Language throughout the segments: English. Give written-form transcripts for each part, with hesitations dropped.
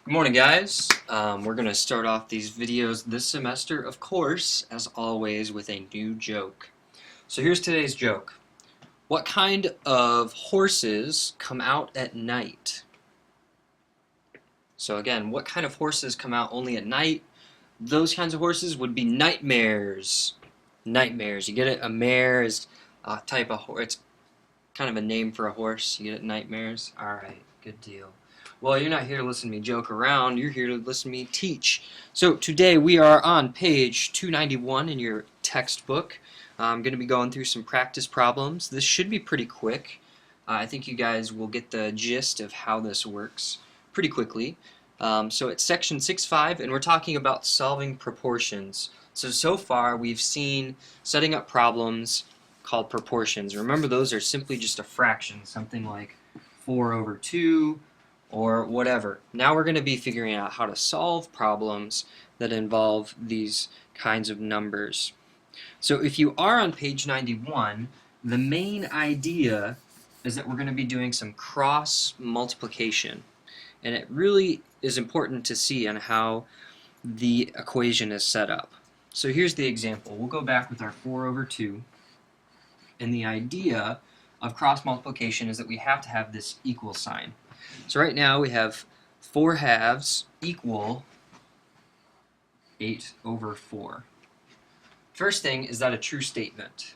Good morning, guys. We're going to start off these videos this semester, of course, as always, with a new joke. So here's today's joke. What kind of horses come out at night? So again, what kind of horses come out only at night? Those kinds of horses would be nightmares. Nightmares. You get it? A mare is a type of horse. It's kind of a name for a horse. You get it? Nightmares? Alright, good deal. Well, you're not here to listen to me joke around. You're here to listen to me teach. So today we are on page 291 in your textbook. I'm going to be going through some practice problems. This should be pretty quick. I think you guys will get the gist of how this works pretty quickly. So it's section 6.5, and we're talking about solving proportions. So far we've seen setting up problems called proportions. Remember, those are simply just a fraction, something like 4 over 2 or whatever. Now we're going to be figuring out how to solve problems that involve these kinds of numbers. So if you are on page 91, the main idea is that we're going to be doing some cross multiplication. And it really is important to see on how the equation is set up. So here's the example. We'll go back with our 4 over 2. And the idea of cross multiplication is that we have to have this equal sign. So right now we have 4 halves equal 8 over 4. First thing, is that a true statement?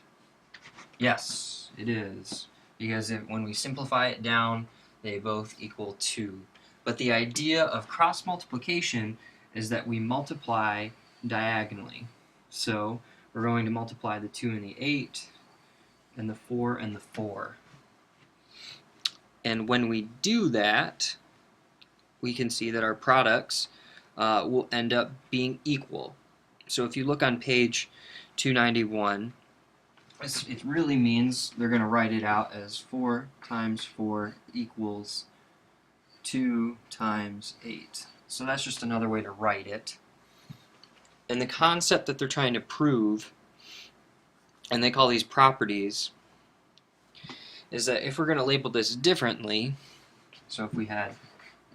Yes, it is. Because when we simplify it down, they both equal 2. But the idea of cross multiplication is that we multiply diagonally. So we're going to multiply the 2 and the 8, and the 4 and the 4. And when we do that, we can see that our products will end up being equal. So if you look on page 291, it really means they're going to write it out as 4 times 4 equals 2 times 8. So that's just another way to write it. And the concept that they're trying to prove, and they call these properties, is that if we're going to label this differently, so if we had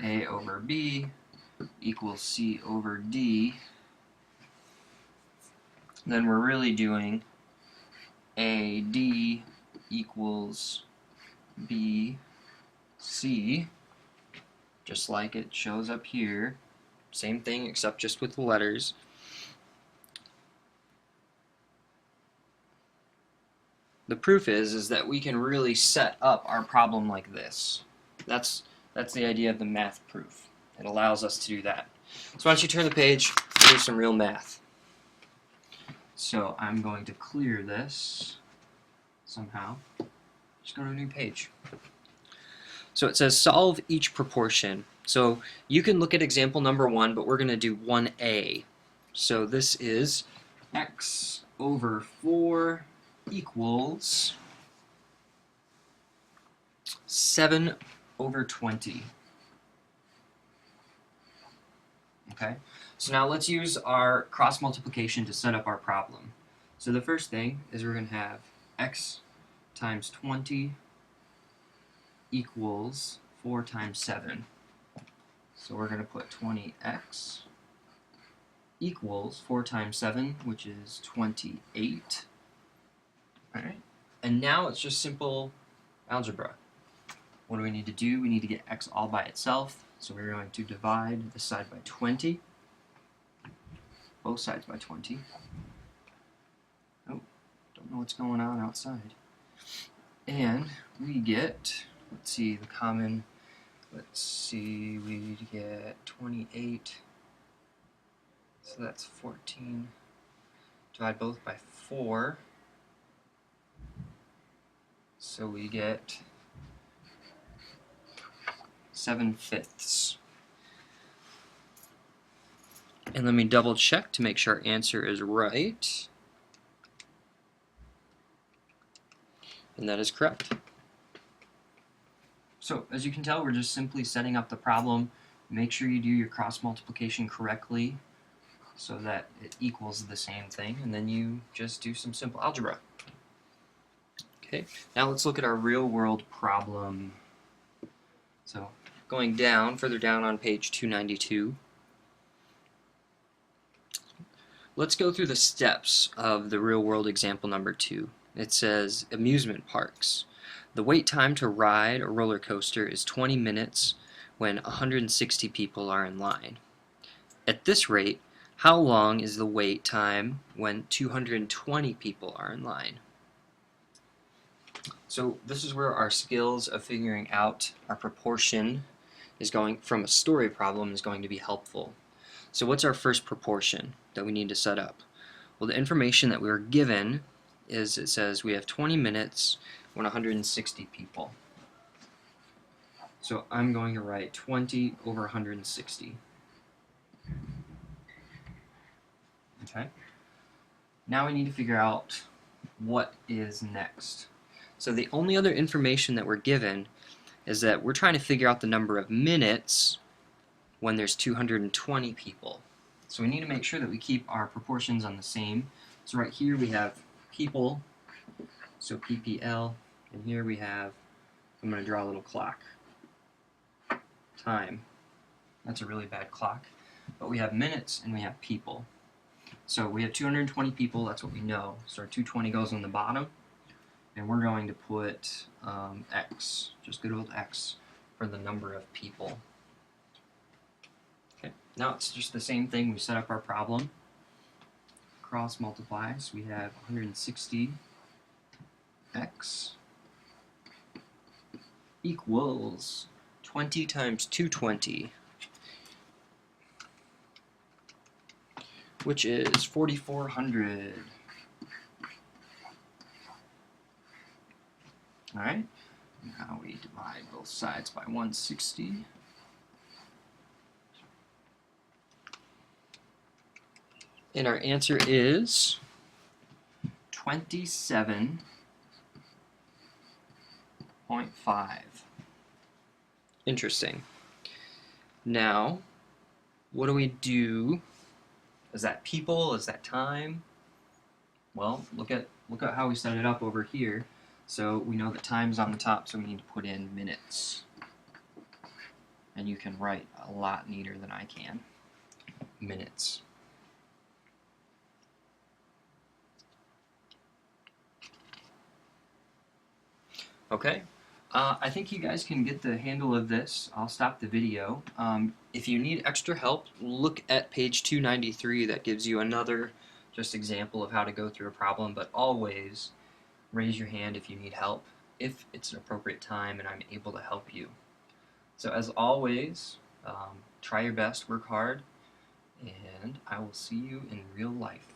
A over B equals C over D, then we're really doing AD equals BC, just like it shows up here. Same thing except just with the letters. The proof is that we can really set up our problem like this. That's the idea of the math proof. It allows us to do that. So why don't you turn the page and do some real math. So I'm going to clear this somehow. Just go to a new page. So it says solve each proportion. So you can look at example number 1, but we're going to do 1a. So this is x over 4 equals 7 over 20. Okay, so now let's use our cross multiplication to set up our problem. So the first thing is we're going to have x times 20 equals 4 times 7. So we're going to put 20x equals 4 times 7, which is 28. Alright, and now it's just simple algebra. What do we need to do? We need to get x all by itself, so we're going to divide this side by 20, both sides by 20. Oh, don't know what's going on outside. And we get, let's see, we get 28, so that's 14, divide both by 4. So we get 7/5. And let me double check to make sure our answer is right. And that is correct. So as you can tell, we're just simply setting up the problem. Make sure you do your cross multiplication correctly so that it equals the same thing, and then you just do some simple algebra. Okay, now let's look at our real world problem. So Going down, further down on page 292, let's go through the steps of the real-world example number 2. It says amusement parks. The wait time to ride a roller coaster is 20 minutes when 160 people are in line. At this rate, how long is the wait time when 220 people are in line? So this is where our skills of figuring out our proportion is going from a story problem is going to be helpful. So what's our first proportion that we need to set up? Well, the information that we were given is, it says we have 20 minutes when 160 people. So I'm going to write 20 over 160. Okay. Now we need to figure out what is next. So the only other information that we're given is that we're trying to figure out the number of minutes when there's 220 people. So we need to make sure that we keep our proportions on the same. So right here we have people, so PPL, and here we have, I'm going to draw a little clock, time. That's a really bad clock. But we have minutes and we have people. So we have 220 people, that's what we know. So our 220 goes on the bottom, and we're going to put X, just good old X, for the number of people. Okay, now it's just the same thing. We set up our problem. Cross multiply, so we have 160 X equals 20 times 220, which is 4,400. Alright, now we divide both sides by 160. And our answer is 27.5. Interesting. Now, what do we do? Is that people? Is that time? Well, look at how we set it up over here. So we know that time's on the top, so we need to put in minutes. And you can write a lot neater than I can. Minutes. Okay. I think you guys can get the handle of this. I'll stop the video. If you need extra help, look at page 293. That gives you another just example of how to go through a problem, but always raise your hand if you need help, if it's an appropriate time and I'm able to help you. So as always, try your best, work hard, and I will see you in real life.